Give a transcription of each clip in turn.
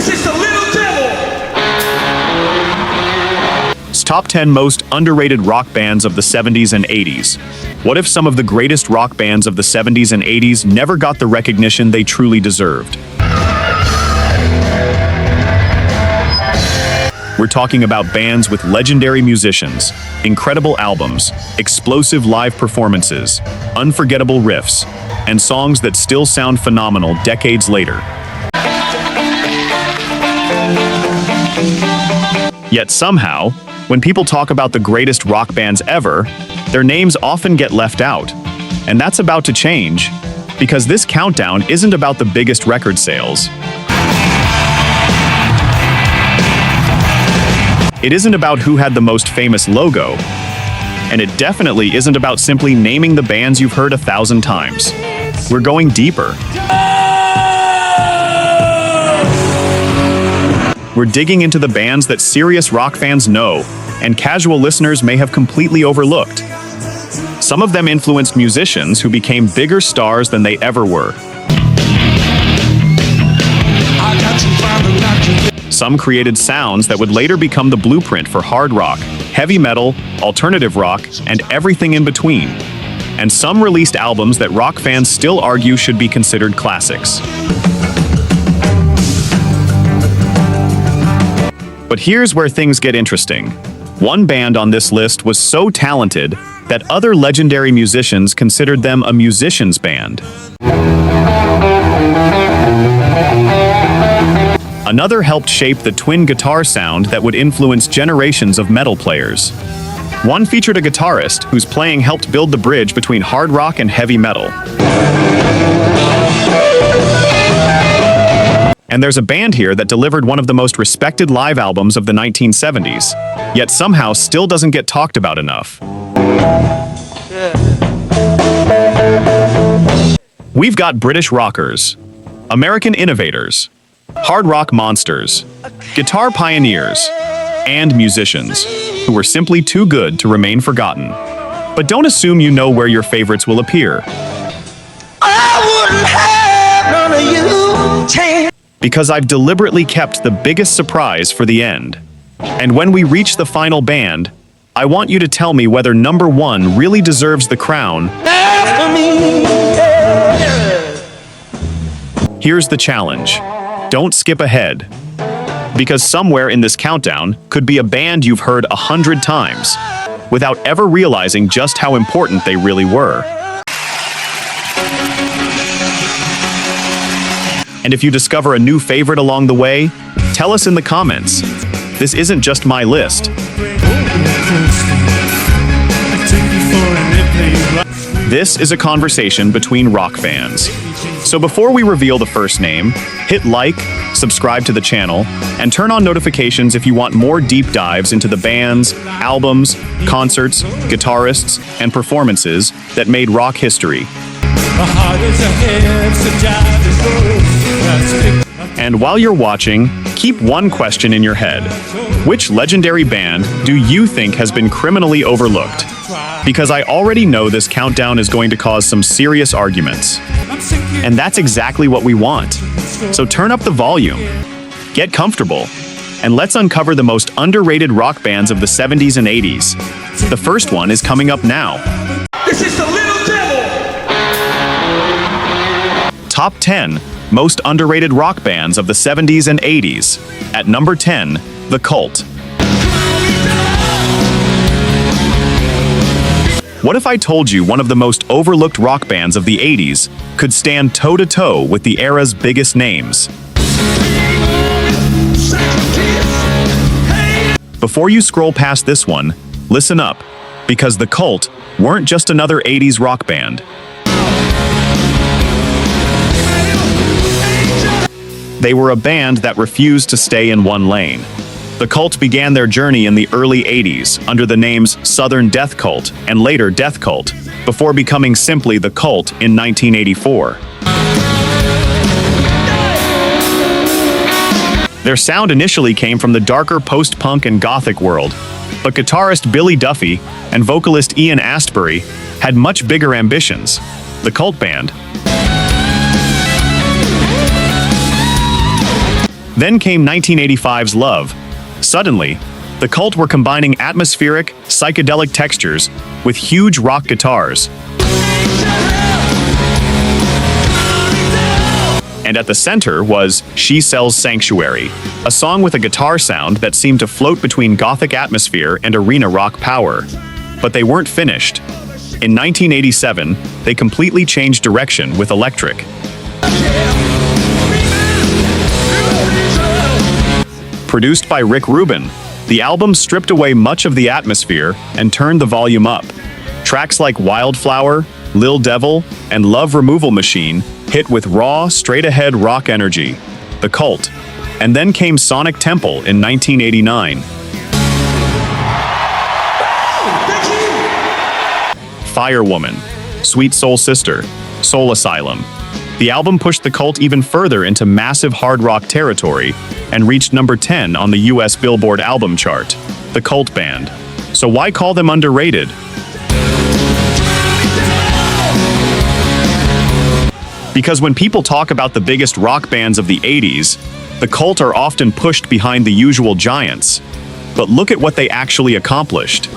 This is the little devil. Top 10 most underrated rock bands of the 70s and 80s. What if some of the greatest rock bands of the 70s and 80s never got the recognition they truly deserved? We're talking about bands with legendary musicians, incredible albums, explosive live performances, unforgettable riffs, and songs that still sound phenomenal decades later. Yet somehow, when people talk about the greatest rock bands ever, their names often get left out. And that's about to change, because this countdown isn't about the biggest record sales. It isn't about who had the most famous logo. And it definitely isn't about simply naming the bands you've heard 1,000 times. We're going deeper. We're digging into the bands that serious rock fans know, and casual listeners may have completely overlooked. Some of them influenced musicians who became bigger stars than they ever were. Some created sounds that would later become the blueprint for hard rock, heavy metal, alternative rock, and everything in between. And some released albums that rock fans still argue should be considered classics. But here's where things get interesting. One band on this list was so talented that other legendary musicians considered them a musician's band. Another helped shape the twin guitar sound that would influence generations of metal players. One featured a guitarist whose playing helped build the bridge between hard rock and heavy metal. And there's a band here that delivered one of the most respected live albums of the 1970s, yet somehow still doesn't get talked about enough. We've got British rockers, American innovators, hard rock monsters, guitar pioneers, and musicians who were simply too good to remain forgotten. But don't assume you know where your favorites will appear. I wouldn't have none of you change. Because I've deliberately kept the biggest surprise for the end. And when we reach the final band, I want you to tell me whether number one really deserves the crown. Here's the challenge. Don't skip ahead. Because somewhere in this countdown could be a band you've heard 100 times, without ever realizing just how important they really were. And if you discover a new favorite along the way, tell us in the comments. This isn't just my list. This is a conversation between rock fans. So before we reveal the first name, hit like, subscribe to the channel, and turn on notifications if you want more deep dives into the bands, albums, concerts, guitarists, and performances that made rock history. And while you're watching, keep one question in your head. Which legendary band do you think has been criminally overlooked? Because I already know this countdown is going to cause some serious arguments. And that's exactly what we want. So turn up the volume, get comfortable, and let's uncover the most underrated rock bands of the 70s and 80s. The first one is coming up now. This is the little devil. Top 10 most underrated rock bands of the 70s and 80s. At number 10, The Cult. What if I told you one of the most overlooked rock bands of the 80s could stand toe-to-toe with the era's biggest names? Before you scroll past this one, listen up, because The Cult weren't just another 80s rock band. They were a band that refused to stay in one lane. The Cult began their journey in the early 80s under the names Southern Death Cult and later Death Cult, before becoming simply The Cult in 1984. Their sound initially came from the darker post-punk and gothic world, but guitarist Billy Duffy and vocalist Ian Astbury had much bigger ambitions. The Cult band Then came 1985's Love. Suddenly, the Cult were combining atmospheric, psychedelic textures with huge rock guitars. And at the center was She Sells Sanctuary, a song with a guitar sound that seemed to float between gothic atmosphere and arena rock power. But they weren't finished. In 1987, they completely changed direction with electric. Produced by Rick Rubin, the album stripped away much of the atmosphere and turned the volume up. Tracks like Wildflower, Lil Devil, and Love Removal Machine hit with raw, straight-ahead rock energy. The Cult. And then came Sonic Temple in 1989. Firewoman, Sweet Soul Sister, Soul Asylum. The album pushed the Cult even further into massive hard rock territory and reached number 10 on the US Billboard album chart. The Cult Band. So why call them underrated? Because when people talk about the biggest rock bands of the 80s, the Cult are often pushed behind the usual giants. But look at what they actually accomplished.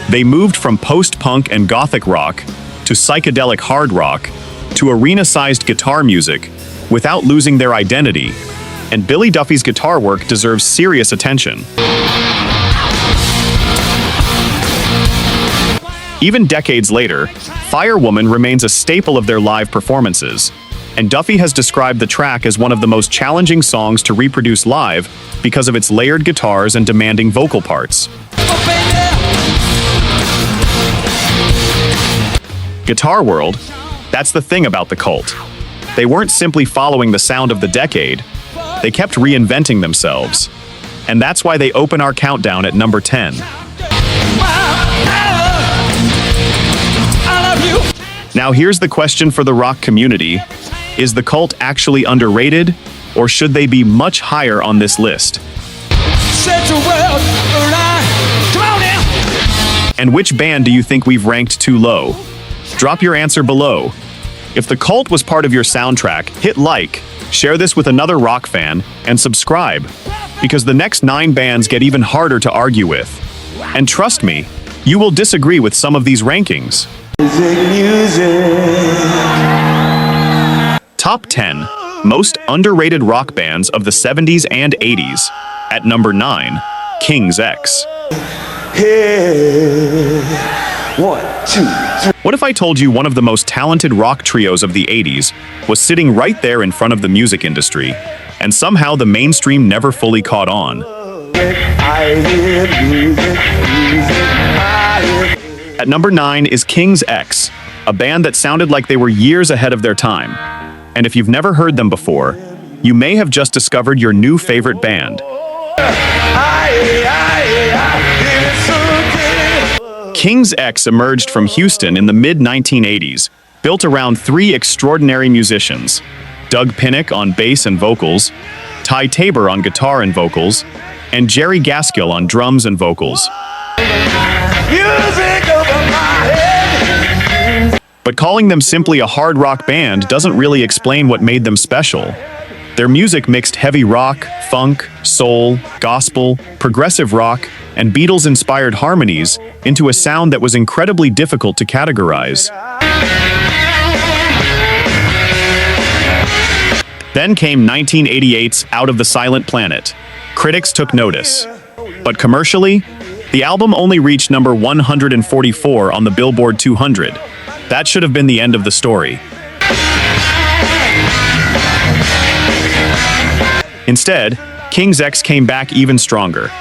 They moved from post-punk and gothic rock to psychedelic hard rock to arena-sized guitar music without losing their identity. And Billy Duffy's guitar work deserves serious attention. Even decades later, Firewoman remains a staple of their live performances, and Duffy has described the track as one of the most challenging songs to reproduce live because of its layered guitars and demanding vocal parts. Guitar World, that's the thing about the Cult. They weren't simply following the sound of the decade, they kept reinventing themselves. And that's why they open our countdown at number 10. Now here's the question for the rock community. Is the Cult actually underrated, or should they be much higher on this list? And which band do you think we've ranked too low? Drop your answer below. If the Cult was part of your soundtrack, hit like, share this with another rock fan, and subscribe, because the next 9 bands get even harder to argue with. And trust me, you will disagree with some of these rankings. Top 10 Most Underrated Rock Bands of the 70s and 80s. At number 9, King's X. One, two, three. What if I told you one of the most talented rock trios of the 80s was sitting right there in front of the music industry, and somehow the mainstream never fully caught on? At number 9 is King's X, a band that sounded like they were years ahead of their time. And if you've never heard them before, you may have just discovered your new favorite band. King's X emerged from Houston in the mid-1980s, built around 3 extraordinary musicians: Doug Pinnick on bass and vocals, Ty Tabor on guitar and vocals, and Jerry Gaskill on drums and vocals. But calling them simply a hard rock band doesn't really explain what made them special. Their music mixed heavy rock, funk, soul, gospel, progressive rock, and Beatles-inspired harmonies into a sound that was incredibly difficult to categorize. Then came 1988's Out of the Silent Planet. Critics took notice. But commercially, the album only reached number 144 on the Billboard 200. That should have been the end of the story. Instead, King's X came back even stronger.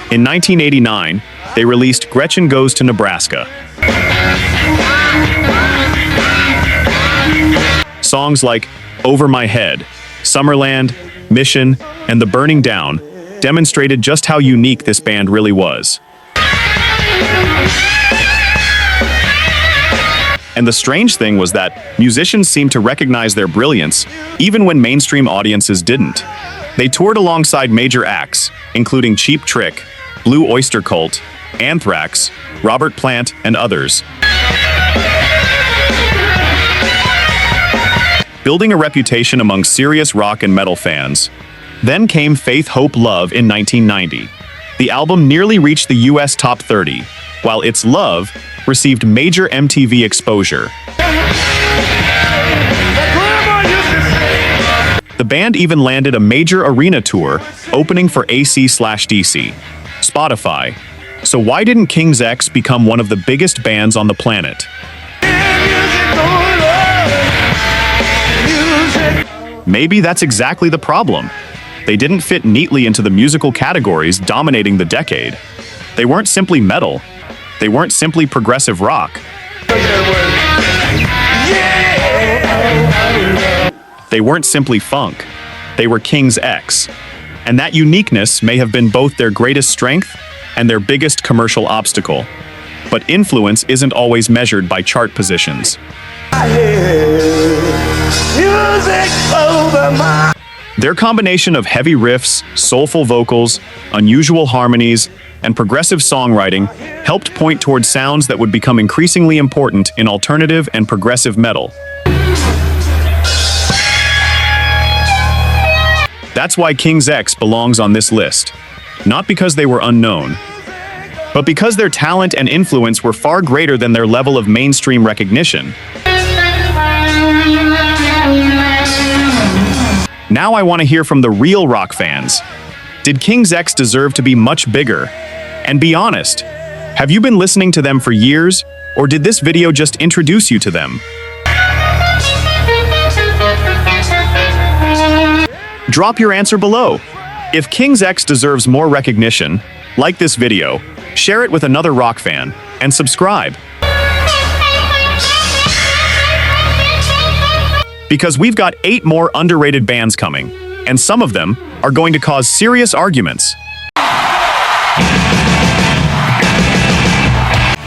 In 1989, they released Gretchen Goes to Nebraska. Songs like Over My Head, Summerland, Mission, and The Burning Down demonstrated just how unique this band really was. And the strange thing was that musicians seemed to recognize their brilliance even when mainstream audiences didn't. They toured alongside major acts, including Cheap Trick, Blue Oyster Cult, Anthrax, Robert Plant, and others. building a reputation among serious rock and metal fans. Then came Faith, Hope, Love in 1990. The album nearly reached the US top 30, while It's Love received major MTV exposure. The band even landed a major arena tour, opening for AC/DC. Spotify. So why didn't King's X become one of the biggest bands on the planet? Maybe that's exactly the problem. They didn't fit neatly into the musical categories dominating the decade. They weren't simply metal. They weren't simply progressive rock. They weren't simply funk. They were King's X. And that uniqueness may have been both their greatest strength and their biggest commercial obstacle. But influence isn't always measured by chart positions. Their combination of heavy riffs, soulful vocals, unusual harmonies, and progressive songwriting helped point towards sounds that would become increasingly important in alternative and progressive metal. That's why King's X belongs on this list. Not because they were unknown, but because their talent and influence were far greater than their level of mainstream recognition. Now I want to hear from the real rock fans. Did King's X deserve to be much bigger? And be honest, have you been listening to them for years, or did this video just introduce you to them? Drop your answer below. If King's X deserves more recognition, like this video, share it with another rock fan, and subscribe. Because we've got 8 more underrated bands coming, and some of them are going to cause serious arguments.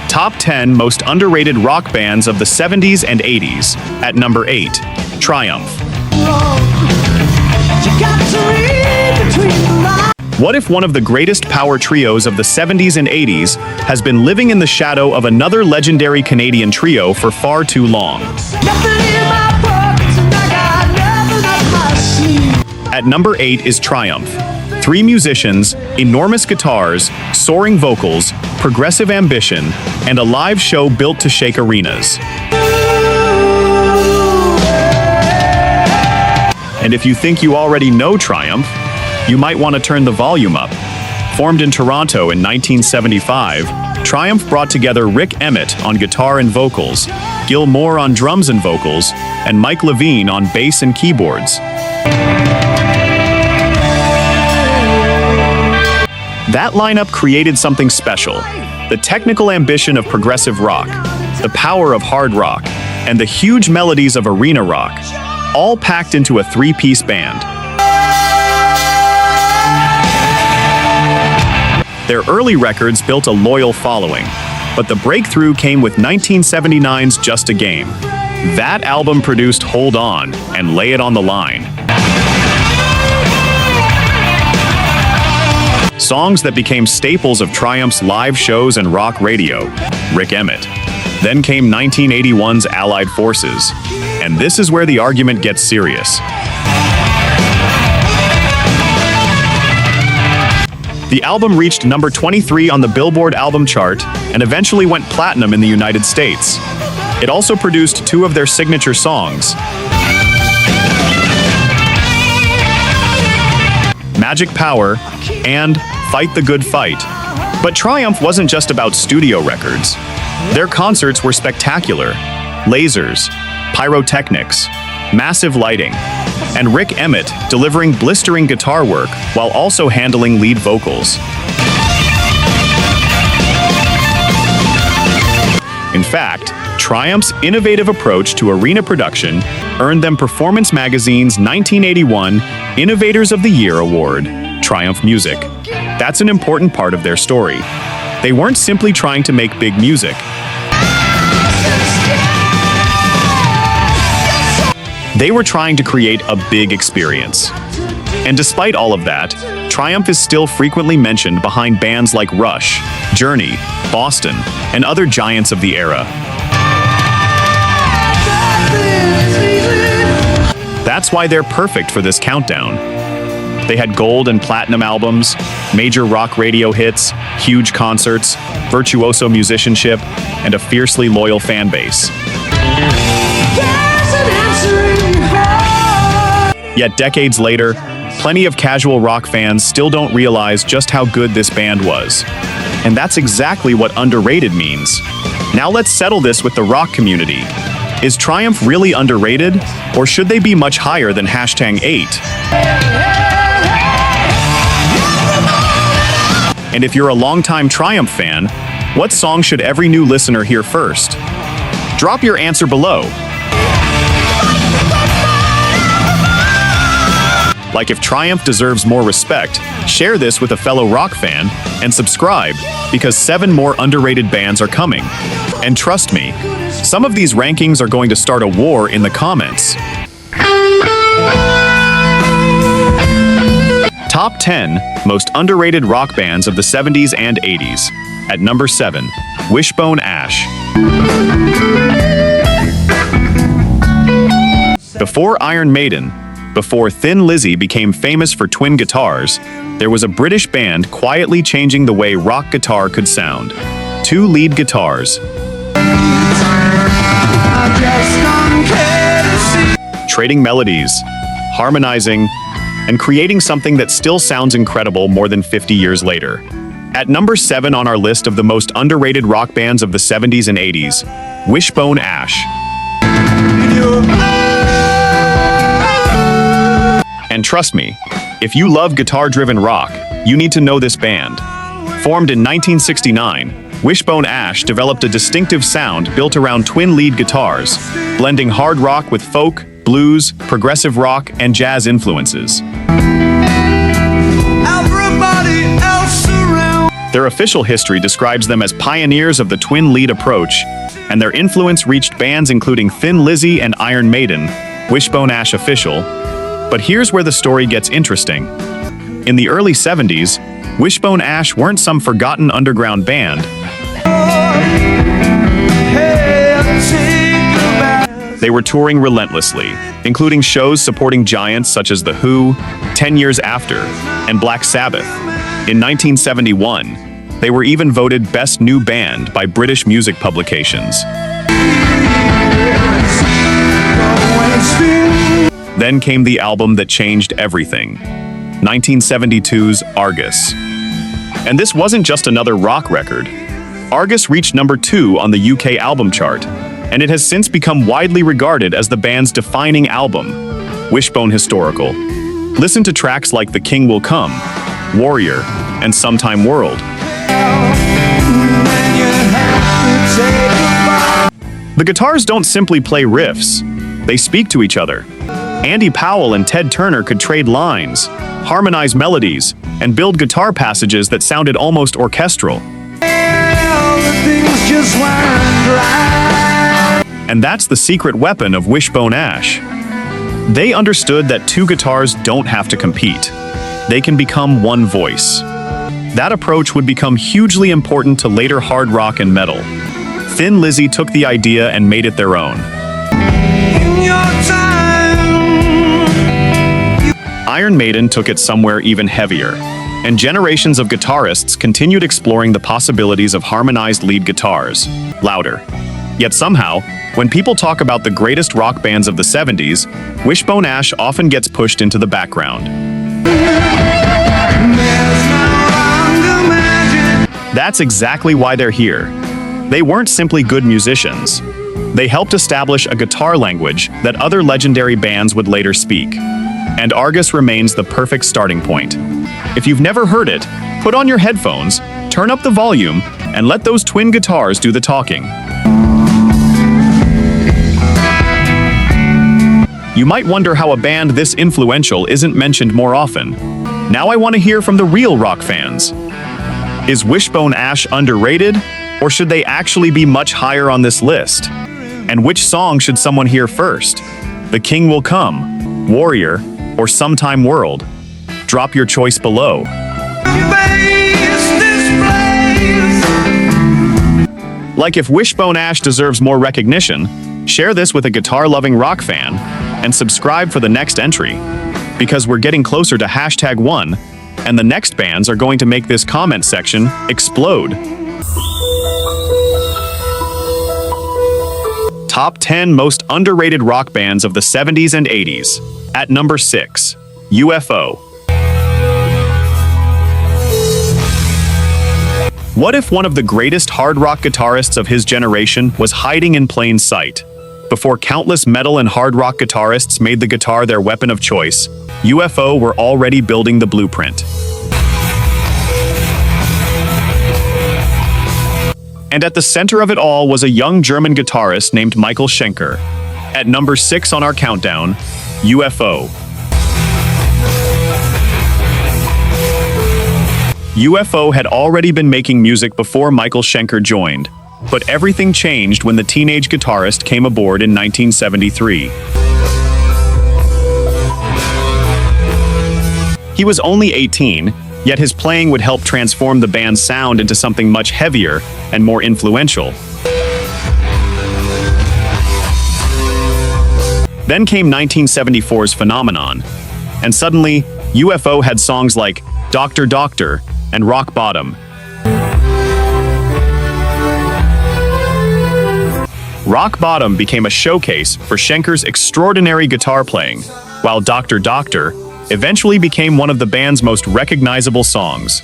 Top 10 most underrated rock bands of the 70s and 80s. At number 8, Triumph. What if one of the greatest power trios of the 70s and 80s has been living in the shadow of another legendary Canadian trio for far too long? At number 8 is Triumph. 3 musicians, enormous guitars, soaring vocals, progressive ambition, and a live show built to shake arenas. And if you think you already know Triumph, you might want to turn the volume up. Formed in Toronto in 1975, Triumph brought together Rick Emmett on guitar and vocals, Gil Moore on drums and vocals, and Mike Levine on bass and keyboards. That lineup created something special: the technical ambition of progressive rock, the power of hard rock, and the huge melodies of arena rock, all packed into a 3-piece band. Their early records built a loyal following, but the breakthrough came with 1979's Just a Game. That album produced Hold On and Lay It on the Line. Songs that became staples of Triumph's live shows and rock radio. Rick Emmett. Then came 1981's Allied Forces. And this is where the argument gets serious. The album reached number 23 on the Billboard album chart and eventually went platinum in the United States. It also produced 2 of their signature songs, Magic Power and Fight the Good Fight. But Triumph wasn't just about studio records. Their concerts were spectacular. Lasers, pyrotechnics, massive lighting, and Rick Emmett delivering blistering guitar work while also handling lead vocals. In fact, Triumph's innovative approach to arena production earned them Performance Magazine's 1981 Innovators of the Year Award. Triumph Music. That's an important part of their story. They weren't simply trying to make big music. They were trying to create a big experience. And despite all of that, Triumph is still frequently mentioned behind bands like Rush, Journey, Boston, and other giants of the era. That's why they're perfect for this countdown. They had gold and platinum albums, major rock radio hits, huge concerts, virtuoso musicianship, and a fiercely loyal fan base. Yet decades later, plenty of casual rock fans still don't realize just how good this band was. And that's exactly what underrated means. Now let's settle this with the rock community. Is Triumph really underrated, or should they be much higher than #8? And if you're a longtime Triumph fan, what song should every new listener hear first? Drop your answer below. Like, if Triumph deserves more respect, share this with a fellow rock fan and subscribe, because 7 more underrated bands are coming. And trust me, some of these rankings are going to start a war in the comments. Top 10 Most Underrated Rock Bands of the 70s and 80s. At number 7, Wishbone Ash. Before Iron Maiden, before Thin Lizzy became famous for twin guitars, there was a British band quietly changing the way rock guitar could sound. 2 lead guitars. Trading melodies, harmonizing, and creating something that still sounds incredible more than 50 years later. At number 7 on our list of the most underrated rock bands of the 70s and 80s, Wishbone Ash. And trust me, if you love guitar-driven rock, you need to know this band. Formed in 1969, Wishbone Ash developed a distinctive sound built around twin lead guitars, blending hard rock with folk, blues, progressive rock, and jazz influences. Their official history describes them as pioneers of the twin lead approach, and their influence reached bands including Thin Lizzy and Iron Maiden. Wishbone Ash official. But here's where the story gets interesting. In the early 70s, Wishbone Ash weren't some forgotten underground band. They were touring relentlessly, including shows supporting giants such as The Who, 10 Years After, and Black Sabbath. In 1971, they were even voted Best New Band by British music publications. Then came the album that changed everything, 1972's Argus. And this wasn't just another rock record. Argus reached number 2 on the UK album chart, and it has since become widely regarded as the band's defining album. Wishbone Historical. Listen to tracks like The King Will Come, Warrior, and Sometime World. The guitars don't simply play riffs, they speak to each other. Andy Powell and Ted Turner could trade lines, harmonize melodies, and build guitar passages that sounded almost orchestral. And that's the secret weapon of Wishbone Ash. They understood that 2 guitars don't have to compete. They can become one voice. That approach would become hugely important to later hard rock and metal. Thin Lizzy took the idea and made it their own. Iron Maiden took it somewhere even heavier, and generations of guitarists continued exploring the possibilities of harmonized lead guitars, louder. Yet somehow, when people talk about the greatest rock bands of the 70s, Wishbone Ash often gets pushed into the background. That's exactly why they're here. They weren't simply good musicians. They helped establish a guitar language that other legendary bands would later speak. And Argus remains the perfect starting point. If you've never heard it, put on your headphones, turn up the volume, and let those twin guitars do the talking. You might wonder how a band this influential isn't mentioned more often. Now I want to hear from the real rock fans. Is Wishbone Ash underrated, or should they actually be much higher on this list? And which song should someone hear first? The King Will Come, Warrior, or Sometime World? Drop your choice below. Like, if Wishbone Ash deserves more recognition, Share this with a guitar-loving rock fan, and subscribe for the next entry, because we're getting closer to #1, and the next bands are going to make this comment section explode. Top 10 most underrated rock bands of the 70s and 80s. At number 6, UFO. What if one of the greatest hard rock guitarists of his generation was hiding in plain sight? Before countless metal and hard rock guitarists made the guitar their weapon of choice, UFO were already building the blueprint. And at the center of it all was a young German guitarist named Michael Schenker. At number 6 on our countdown, UFO. UFO had already been making music before Michael Schenker joined, but everything changed when the teenage guitarist came aboard in 1973. He was only 18, yet his playing would help transform the band's sound into something much heavier and more influential. Then came 1974's Phenomenon, and suddenly, UFO had songs like Doctor Doctor and Rock Bottom. Rock Bottom became a showcase for Schenker's extraordinary guitar playing, while Doctor Doctor eventually became one of the band's most recognizable songs.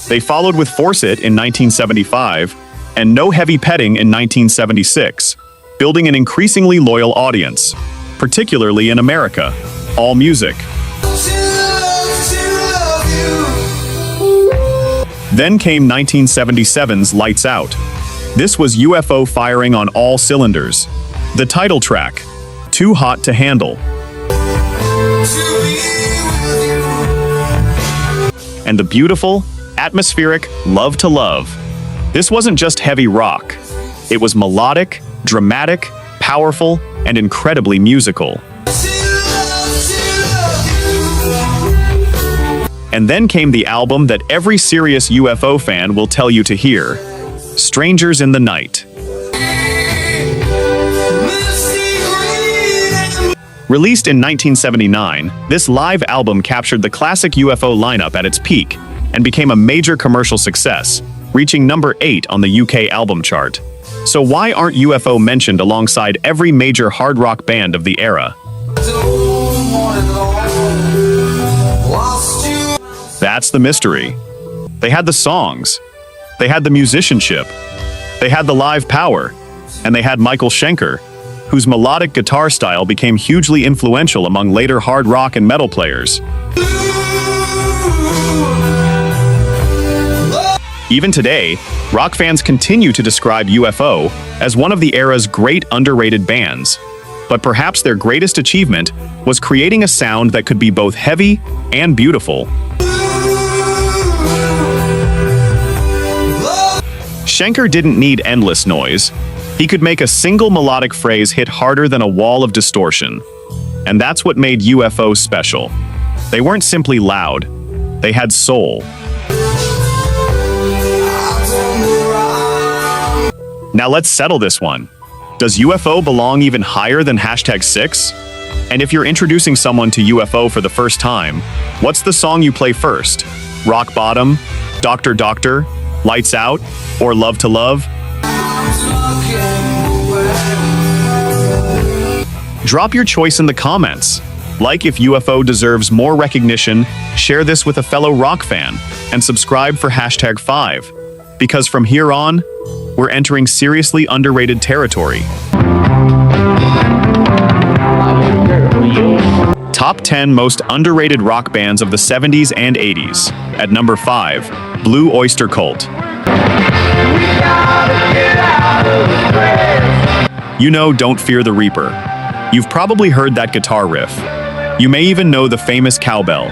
They followed with Force It in 1975 and No Heavy Petting in 1976, building an increasingly loyal audience, particularly in America. All music. Then came 1977's Lights Out. This was UFO firing on all cylinders. The title track, Too Hot to Handle. And the beautiful, atmospheric Love to Love. This wasn't just heavy rock. It was melodic, dramatic, powerful, and incredibly musical. And then came the album that every serious UFO fan will tell you to hear, Strangers in the Night. Released in 1979, this live album captured the classic UFO lineup at its peak and became a major commercial success, reaching number 8 on the UK album chart. So why aren't UFO mentioned alongside every major hard rock band of the era? That's the mystery. They had the songs, they had the musicianship, they had the live power, and they had Michael Schenker, whose melodic guitar style became hugely influential among later hard rock and metal players. Even today, rock fans continue to describe UFO as one of the era's great underrated bands. But perhaps their greatest achievement was creating a sound that could be both heavy and beautiful. Schenker didn't need endless noise. He could make a single melodic phrase hit harder than a wall of distortion. And that's what made UFO special. They weren't simply loud, they had soul. Now let's settle this one. Does UFO belong even higher than #6? And if you're introducing someone to UFO for the first time, what's the song you play first? Rock Bottom, Doctor Doctor, Lights Out, or Love to Love? Drop your choice in the comments. Like if UFO deserves more recognition, share this with a fellow rock fan, and subscribe for #5. Because from here on, we're entering seriously underrated territory. Top 10 most underrated rock bands of the 70s and 80s. At number 5, Blue Oyster Cult. You know Don't Fear the Reaper. You've probably heard that guitar riff. You may even know the famous cowbell.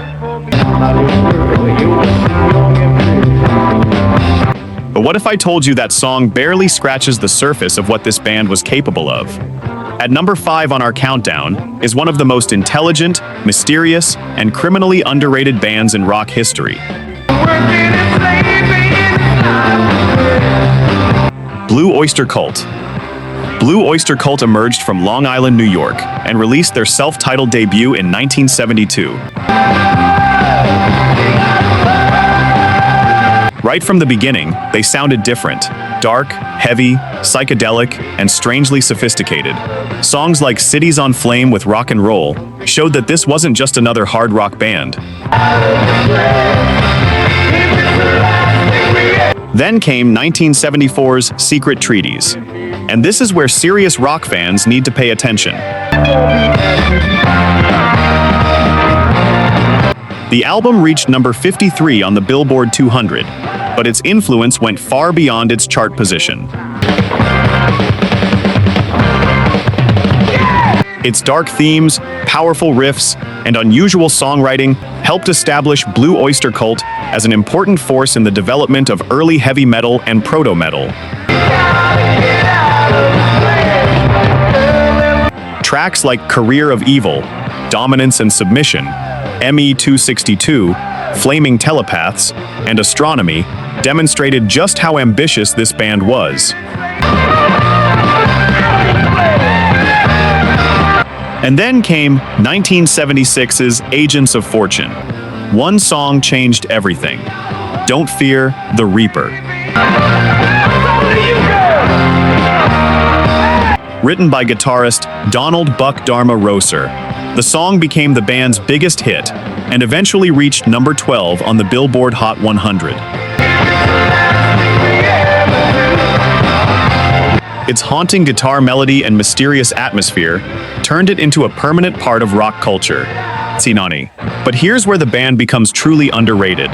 But what if I told you that song barely scratches the surface of what this band was capable of? At number 5 on our countdown is one of the most intelligent, mysterious, and criminally underrated bands in rock history. Blue Oyster Cult. Blue Oyster Cult emerged from Long Island, New York, and released their self-titled debut in 1972. Right from the beginning, they sounded different. Dark, heavy, psychedelic, and strangely sophisticated. Songs like Cities on Flame with Rock and Roll showed that this wasn't just another hard rock band. Then came 1974's Secret Treaties. And this is where serious rock fans need to pay attention. The album reached number 53 on the Billboard 200, but its influence went far beyond its chart position. Its dark themes, powerful riffs, and unusual songwriting helped establish Blue Oyster Cult as an important force in the development of early heavy metal and proto-metal. Tracks like Career of Evil, Dominance and Submission, ME262, Flaming Telepaths, and Astronomy demonstrated just how ambitious this band was. And then came 1976's Agents of Fortune. One song changed everything. Don't Fear the Reaper. Written by guitarist Donald Buck Dharma Roser, the song became the band's biggest hit and eventually reached number 12 on the Billboard Hot 100. Its haunting guitar melody and mysterious atmosphere turned it into a permanent part of rock culture. Tsinani. But here's where the band becomes truly underrated.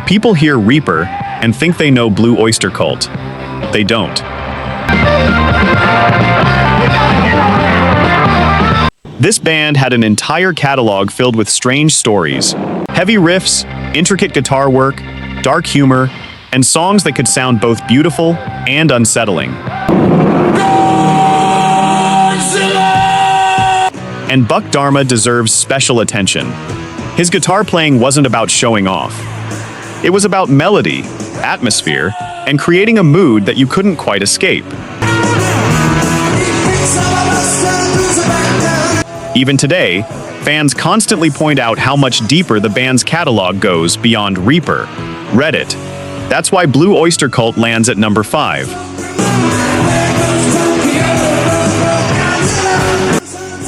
People hear Reaper and think they know Blue Oyster Cult. They don't. This band had an entire catalog filled with strange stories, heavy riffs, intricate guitar work, dark humor, and songs that could sound both beautiful and unsettling. And Buck Dharma deserves special attention. His guitar playing wasn't about showing off. It was about melody, atmosphere, and creating a mood that you couldn't quite escape. Even today, fans constantly point out how much deeper the band's catalog goes beyond Reaper. Reddit. That's why Blue Oyster Cult lands at number 5.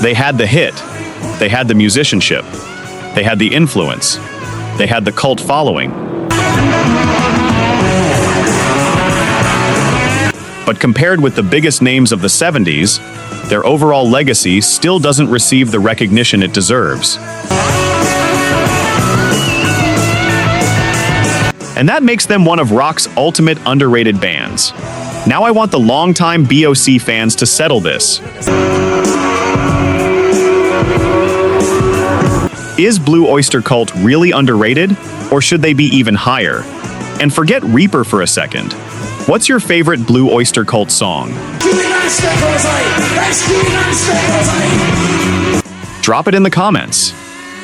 They had the hit, they had the musicianship, they had the influence, they had the cult following. But compared with the biggest names of the 70s, their overall legacy still doesn't receive the recognition it deserves. And that makes them one of rock's ultimate underrated bands. Now I want the longtime BOC fans to settle this. Is Blue Oyster Cult really underrated, or should they be even higher? And forget Reaper for a second. What's your favorite Blue Oyster Cult song? Drop it in the comments.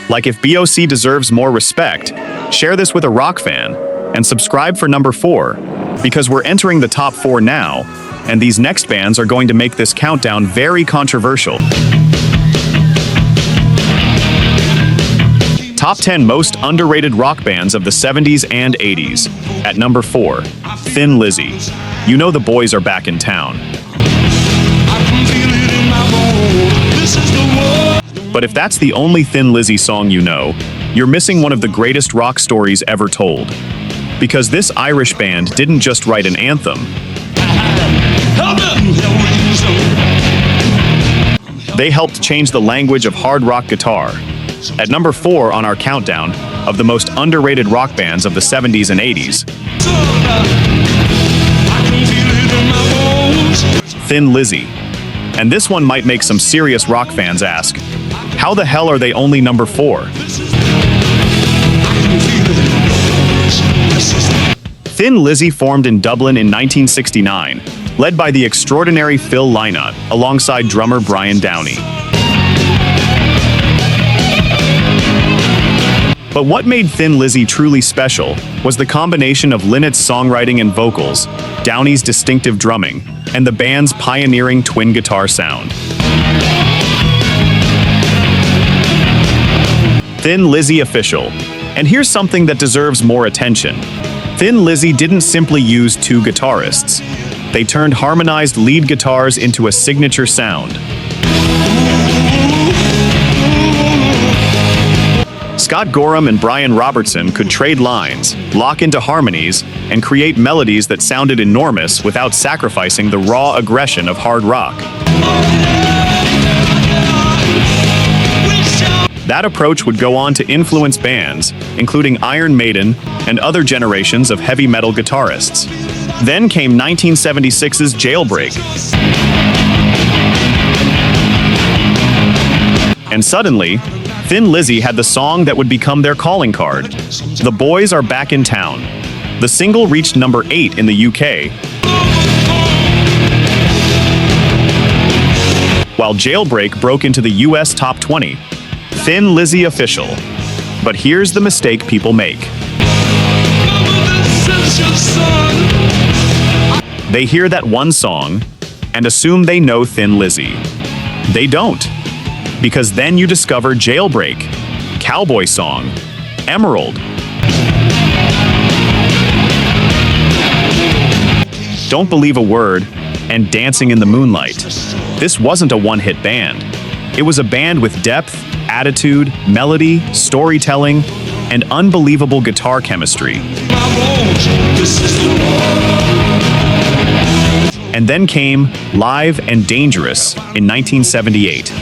Like, if BOC deserves more respect, share this with a rock fan, and subscribe for number 4, because we're entering the top 4 now, and these next bands are going to make this countdown very controversial. Top 10 most underrated rock bands of the 70s and 80s. At number 4, Thin Lizzy. You know the boys are back in town. But if that's the only Thin Lizzy song you know, you're missing one of the greatest rock stories ever told. Because this Irish band didn't just write an anthem. They helped change the language of hard rock guitar. At number 4 on our countdown of the most underrated rock bands of the 70s and 80s. Thin Lizzy. And this one might make some serious rock fans ask, how the hell are they only number 4? Thin Lizzy formed in Dublin in 1969, led by the extraordinary Phil Lynott alongside drummer Brian Downey. But what made Thin Lizzy truly special was the combination of Lynette's songwriting and vocals, Downey's distinctive drumming, and the band's pioneering twin guitar sound. Thin Lizzy official. And here's something that deserves more attention. Thin Lizzy didn't simply use two guitarists. They turned harmonized lead guitars into a signature sound. Scott Gorham and Brian Robertson could trade lines, lock into harmonies, and create melodies that sounded enormous without sacrificing the raw aggression of hard rock. That approach would go on to influence bands, including Iron Maiden and other generations of heavy metal guitarists. Then came 1976's Jailbreak. And suddenly, Thin Lizzy had the song that would become their calling card. The Boys Are Back in Town. The single reached number 8 in the UK, while Jailbreak broke into the US top 20. Thin Lizzy official. But here's the mistake people make. They hear that one song and assume they know Thin Lizzy. They don't. Because then you discover Jailbreak, Cowboy Song, Emerald. Don't Believe a Word, and Dancing in the Moonlight. This wasn't a one-hit band. It was a band with depth, attitude, melody, storytelling, and unbelievable guitar chemistry. And then came Live and Dangerous in 1978.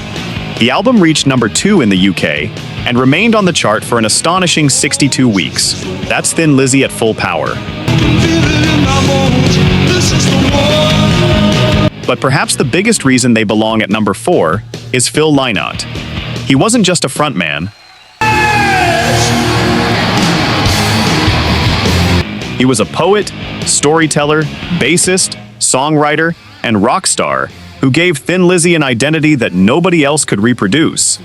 The album reached number 2 in the UK and remained on the chart for an astonishing 62 weeks. That's Thin Lizzy at full power. But perhaps the biggest reason they belong at number 4 is Phil Lynott. He wasn't just a frontman. He was a poet, storyteller, bassist, songwriter, and rock star who gave Thin Lizzy an identity that nobody else could reproduce.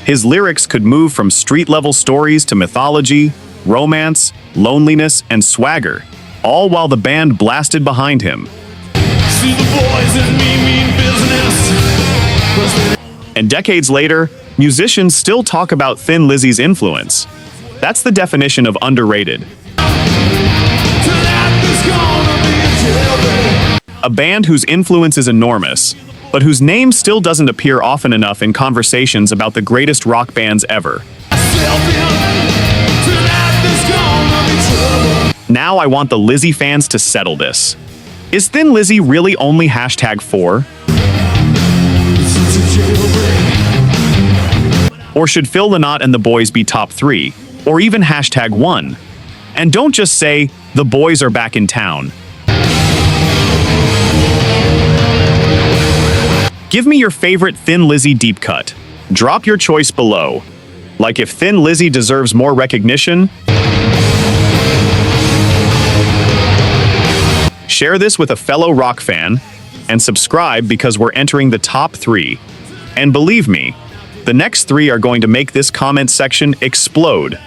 His lyrics could move from street-level stories to mythology, romance, loneliness, and swagger, all while the band blasted behind him. And decades later, musicians still talk about Thin Lizzy's influence. That's the definition of underrated. A band whose influence is enormous, but whose name still doesn't appear often enough in conversations about the greatest rock bands ever. Now I want the Lizzy fans to settle this. Is Thin Lizzy really only #4? Or should Phil Lynott and the Boys be top 3, or even #1? And don't just say, the boys are back in town. Give me your favorite Thin Lizzy deep cut. Drop your choice below. Like if Thin Lizzy deserves more recognition, share this with a fellow rock fan, and subscribe because we're entering the top 3. And believe me, the next 3 are going to make this comment section explode.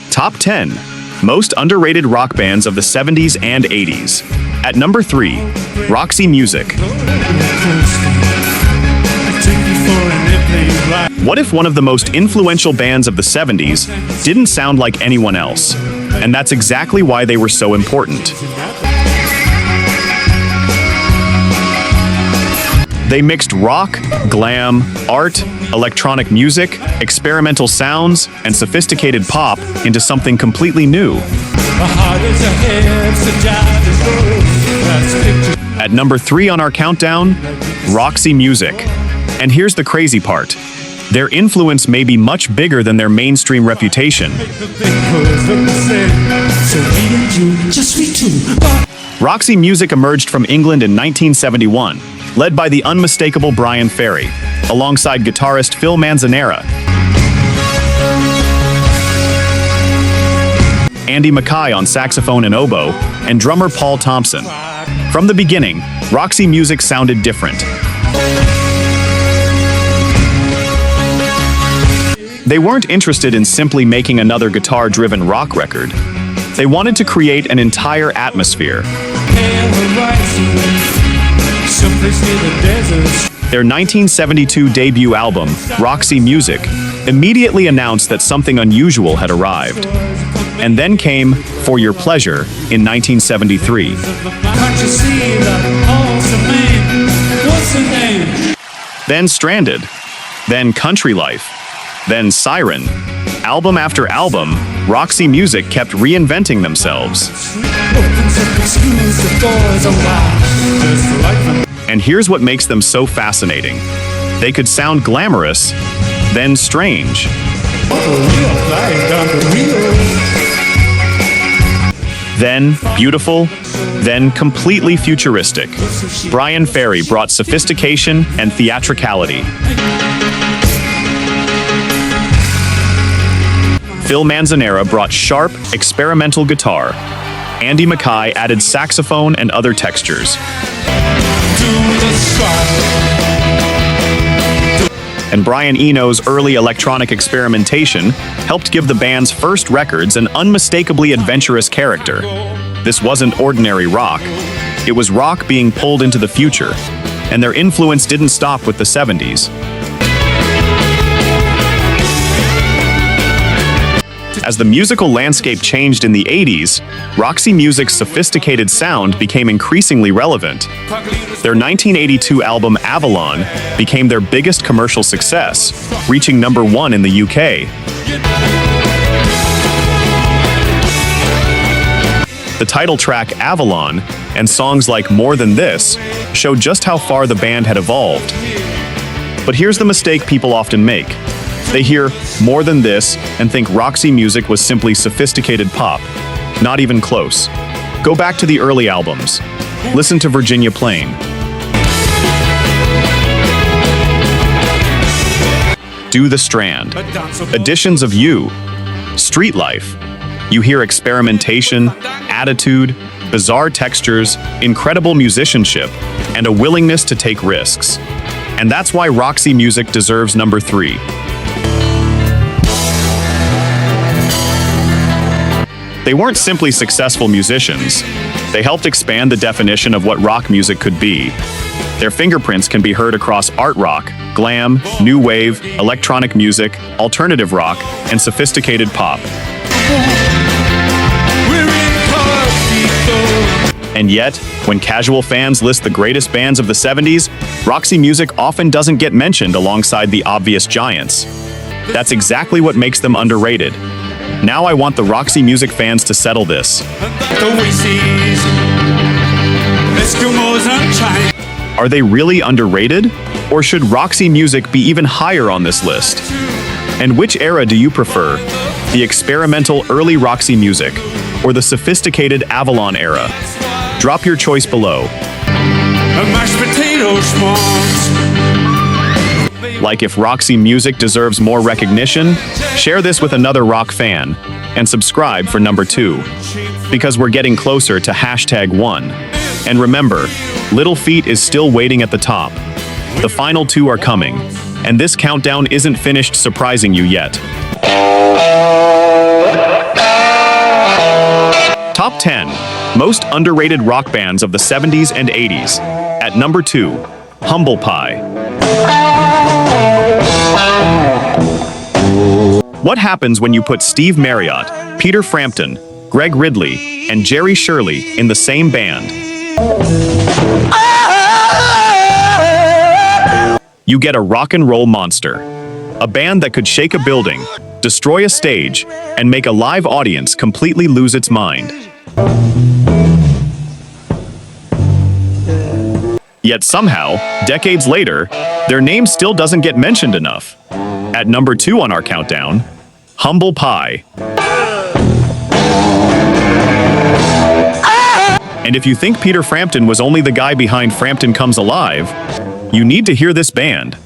Top 10 Most Underrated Rock Bands of the 70s and 80s. At number 3, Roxy Music. What if one of the most influential bands of the 70s didn't sound like anyone else? And that's exactly why they were so important. They mixed rock, glam, art, electronic music, experimental sounds, and sophisticated pop into something completely new. At number 3 on our countdown, Roxy Music. And here's the crazy part. Their influence may be much bigger than their mainstream reputation. Roxy Music emerged from England in 1971, led by the unmistakable Bryan Ferry, alongside guitarist Phil Manzanera, Andy Mackay on saxophone and oboe, and drummer Paul Thompson. From the beginning, Roxy music sounded different. They weren't interested in simply making another guitar-driven rock record. They wanted to create an entire atmosphere. Their 1972 debut album, Roxy Music, immediately announced that something unusual had arrived. And then came For Your Pleasure in 1973. Then Stranded, then Country Life, then Siren. Album after album, Roxy Music kept reinventing themselves. And here's what makes them so fascinating. They could sound glamorous, then strange. Then beautiful, then completely futuristic. Bryan Ferry brought sophistication and theatricality. Phil Manzanera brought sharp, experimental guitar. Andy Mackay added saxophone and other textures. And Brian Eno's early electronic experimentation helped give the band's first records an unmistakably adventurous character. This wasn't ordinary rock. It was rock being pulled into the future, and their influence didn't stop with the 70s. As the musical landscape changed in the 80s, Roxy Music's sophisticated sound became increasingly relevant. Their 1982 album Avalon became their biggest commercial success, reaching #1 in the UK. The title track Avalon and songs like More Than This show just how far the band had evolved. But here's the mistake people often make. They hear More Than This and think Roxy Music was simply sophisticated pop. Not even close. Go back to the early albums. Listen to Virginia Plain. Do the Strand. Editions of You. Street Life. You hear experimentation, attitude, bizarre textures, incredible musicianship, and a willingness to take risks. And that's why Roxy Music deserves #3. They weren't simply successful musicians. They helped expand the definition of what rock music could be. Their fingerprints can be heard across art rock, glam, new wave, electronic music, alternative rock, and sophisticated pop. And yet, when casual fans list the greatest bands of the 70s, Roxy Music often doesn't get mentioned alongside the obvious giants. That's exactly what makes them underrated. Now I want the Roxy Music fans to settle this. Are they really underrated? Or should Roxy Music be even higher on this list? And which era do you prefer? The experimental early Roxy Music, or the sophisticated Avalon era? Drop your choice below. Like if Roxy Music deserves more recognition, share this with another rock fan, and subscribe for #2. Because we're getting closer to #1. And remember, Little Feat is still waiting at the top. The final 2 are coming, and this countdown isn't finished surprising you yet. Top 10 Most Underrated Rock Bands of the 70s and 80s. At #2, Humble Pie. What happens when you put Steve Marriott, Peter Frampton, Greg Ridley, and Jerry Shirley in the same band? You get a rock and roll monster. A band that could shake a building, destroy a stage, and make a live audience completely lose its mind. Yet somehow, decades later, their name still doesn't get mentioned enough. At #2 on our countdown, Humble Pie. And if you think Peter Frampton was only the guy behind Frampton Comes Alive, you need to hear this band.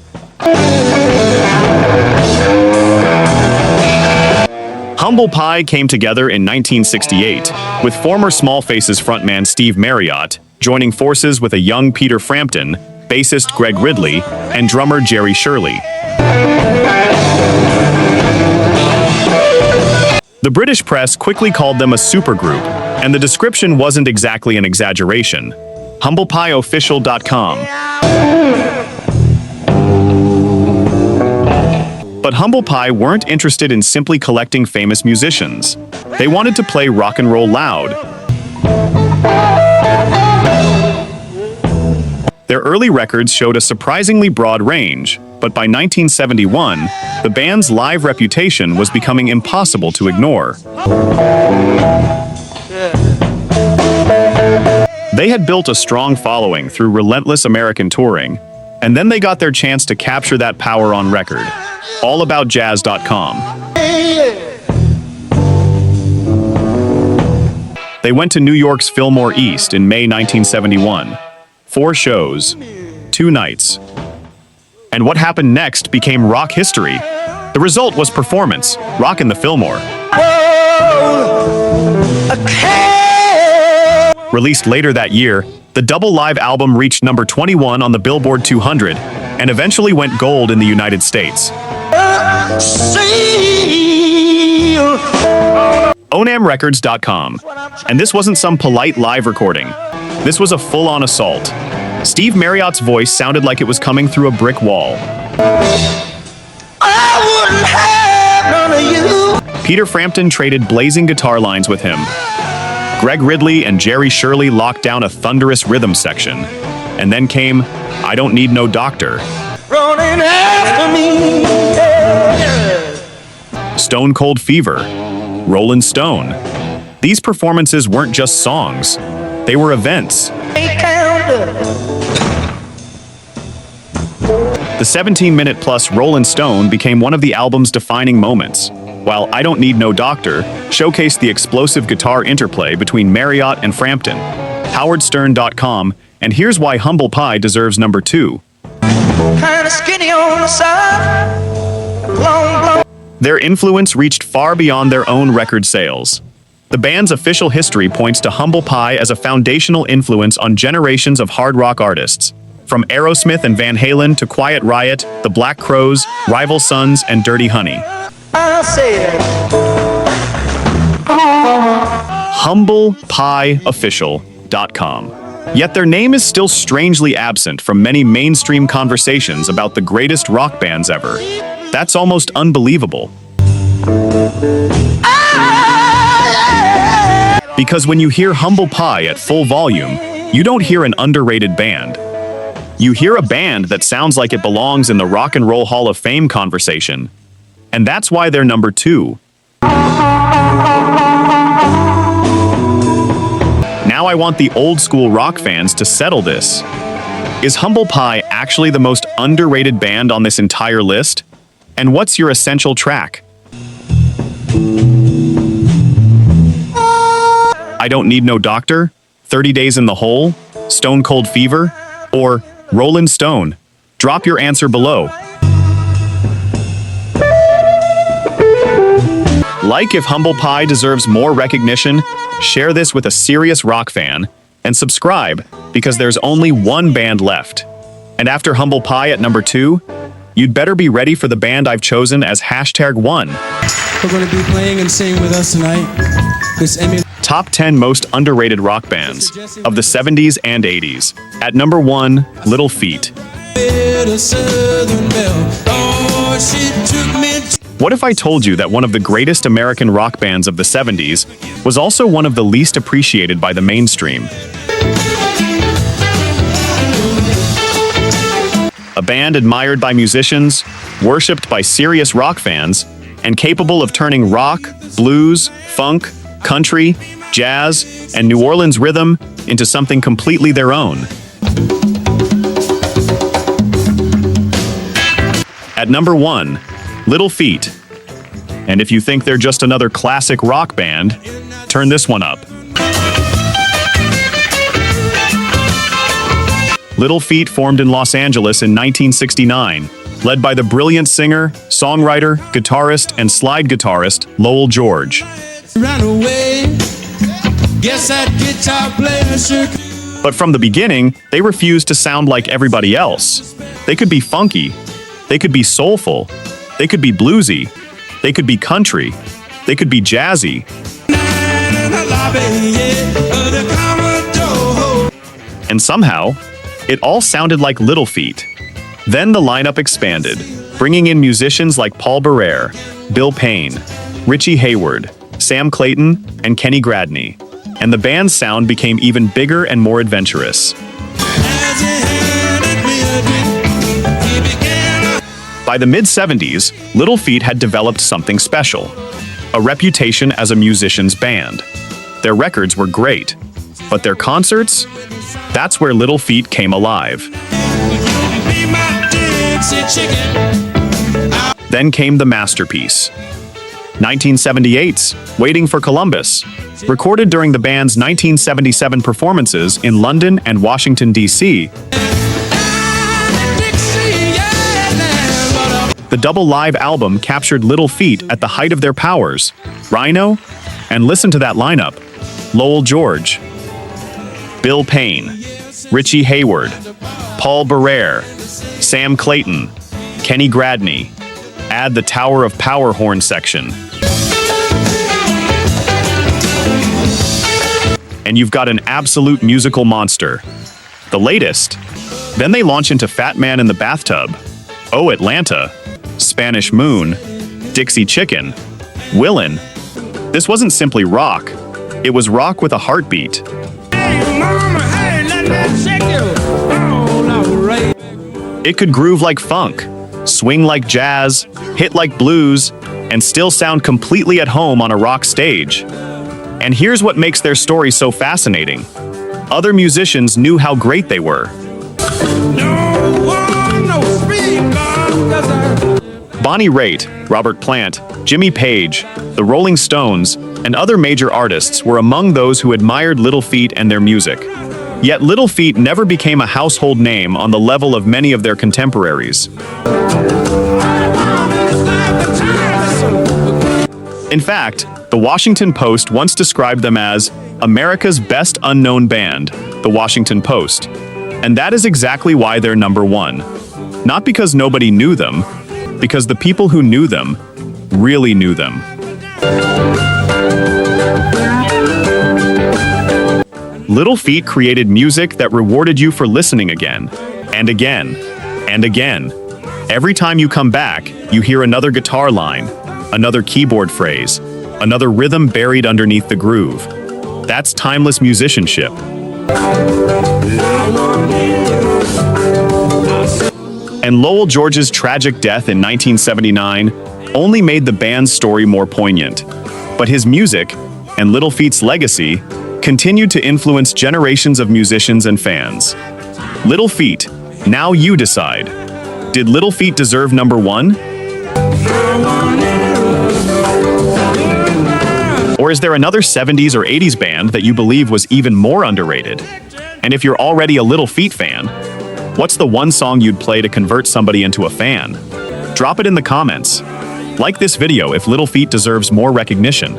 Humble Pie came together in 1968, with former Small Faces frontman Steve Marriott joining forces with a young Peter Frampton, bassist Greg Ridley, and drummer Jerry Shirley. The British press quickly called them a supergroup, and the description wasn't exactly an exaggeration. HumblePieOfficial.com. But Humble Pie weren't interested in simply collecting famous musicians. They wanted to play rock and roll loud. Their early records showed a surprisingly broad range, but by 1971, the band's live reputation was becoming impossible to ignore. They had built a strong following through relentless American touring, and then they got their chance to capture that power on record. AllAboutJazz.com. They went to New York's Fillmore East in May 1971. 4 shows, 2 nights. And what happened next became rock history. The result was performance, Rock in the Fillmore. Released later that year, the double live album reached number 21 on the Billboard 200 and eventually went gold in the United States. OnamRecords.com. And this wasn't some polite live recording. This was a full-on assault. Steve Marriott's voice sounded like it was coming through a brick wall. I wouldn't have none of you. Peter Frampton traded blazing guitar lines with him. Greg Ridley and Jerry Shirley locked down a thunderous rhythm section. And then came I Don't Need No Doctor. Running after me. Yeah. Stone Cold Fever, Rollin' Stone. These performances weren't just songs, they were events. The 17-minute-plus Rollin' Stone became one of the album's defining moments, while I Don't Need No Doctor showcased the explosive guitar interplay between Marriott and Frampton. HowardStern.com, and here's why Humble Pie deserves number 2. Kinda skinny on the side. Long. Their influence reached far beyond their own record sales. The band's official history points to Humble Pie as a foundational influence on generations of hard rock artists, from Aerosmith and Van Halen to Quiet Riot, The Black Crowes, Rival Sons, and Dirty Honey. I'll say it. HumblePieOfficial.com. Yet their name is still strangely absent from many mainstream conversations about the greatest rock bands ever. That's almost unbelievable. Because when you hear Humble Pie at full volume, you don't hear an underrated band. You hear a band that sounds like it belongs in the Rock and Roll Hall of Fame conversation. And that's why they're number 2. Now I want the old school rock fans to settle this. Is Humble Pie actually the most underrated band on this entire list? And what's your essential track? I Don't Need No Doctor, 30 Days in the Hole, Stone Cold Fever, or Rollin' Stone? Drop your answer below. Like if Humble Pie deserves more recognition, share this with a serious rock fan, and subscribe because there's only one band left. And after Humble Pie at number 2, you'd better be ready for the band I've chosen as #1. We're going to be playing and singing with us tonight. Top 10 most underrated rock bands of the 70s and 80s. At number 1, Little Feat. What if I told you that one of the greatest American rock bands of the 70s was also one of the least appreciated by the mainstream? A band admired by musicians, worshipped by serious rock fans, and capable of turning rock, blues, funk, country, jazz, and New Orleans rhythm into something completely their own. At number 1, Little Feat. And if you think they're just another classic rock band, turn this one up. Little Feat formed in Los Angeles in 1969, led by the brilliant singer, songwriter, guitarist, and slide guitarist Lowell George. Ran away. Guess that guitar player sure. But from the beginning, they refused to sound like everybody else. They could be funky, they could be soulful, they could be bluesy, they could be country, they could be jazzy. And somehow, it all sounded like Little Feat. Then the lineup expanded, bringing in musicians like Paul Barrere, Bill Payne, Richie Hayward, Sam Clayton, and Kenny Gradney. And the band's sound became even bigger and more adventurous. By the mid-70s, Little Feat had developed something special, a reputation as a musician's band. Their records were great, but their concerts? That's where Little Feat came alive. Then came the masterpiece. 1978's Waiting for Columbus, recorded during the band's 1977 performances in London and Washington, D.C. The double live album captured Little Feat at the height of their powers. Rhino, and listen to that lineup: Lowell George, Bill Payne, Richie Hayward, Paul Barrere, Sam Clayton, Kenny Gradney. Add the Tower of Power horn section, and you've got an absolute musical monster. The latest. Then they launch into Fat Man in the Bathtub, Oh Atlanta, Spanish Moon, Dixie Chicken, Willin'. This wasn't simply rock. It was rock with a heartbeat. It could groove like funk, swing like jazz, hit like blues, and still sound completely at home on a rock stage. And here's what makes their story so fascinating. Other musicians knew how great they were. Bonnie Raitt, Robert Plant, Jimmy Page, the Rolling Stones, and other major artists were among those who admired Little Feat and their music. Yet Little Feat never became a household name on the level of many of their contemporaries. In fact, the Washington Post once described them as America's best unknown band, the Washington Post. And that is exactly why they're number one. Not because nobody knew them, because the people who knew them really knew them. Little Feat created music that rewarded you for listening again, and again, and again. Every time you come back, you hear another guitar line, another keyboard phrase, another rhythm buried underneath the groove. That's timeless musicianship. And Lowell George's tragic death in 1979 only made the band's story more poignant. But his music, and Little Feat's legacy, continued to influence generations of musicians and fans. Little Feat, now you decide. Did Little Feat deserve number one? Or is there another 70s or 80s band that you believe was even more underrated? And if you're already a Little Feat fan, what's the one song you'd play to convert somebody into a fan? Drop it in the comments. Like this video if Little Feat deserves more recognition.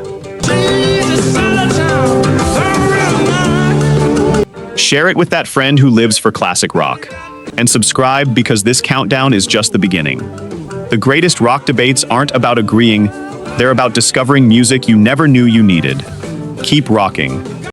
Share it with that friend who lives for classic rock. And subscribe because this countdown is just the beginning. The greatest rock debates aren't about agreeing, they're about discovering music you never knew you needed. Keep rocking.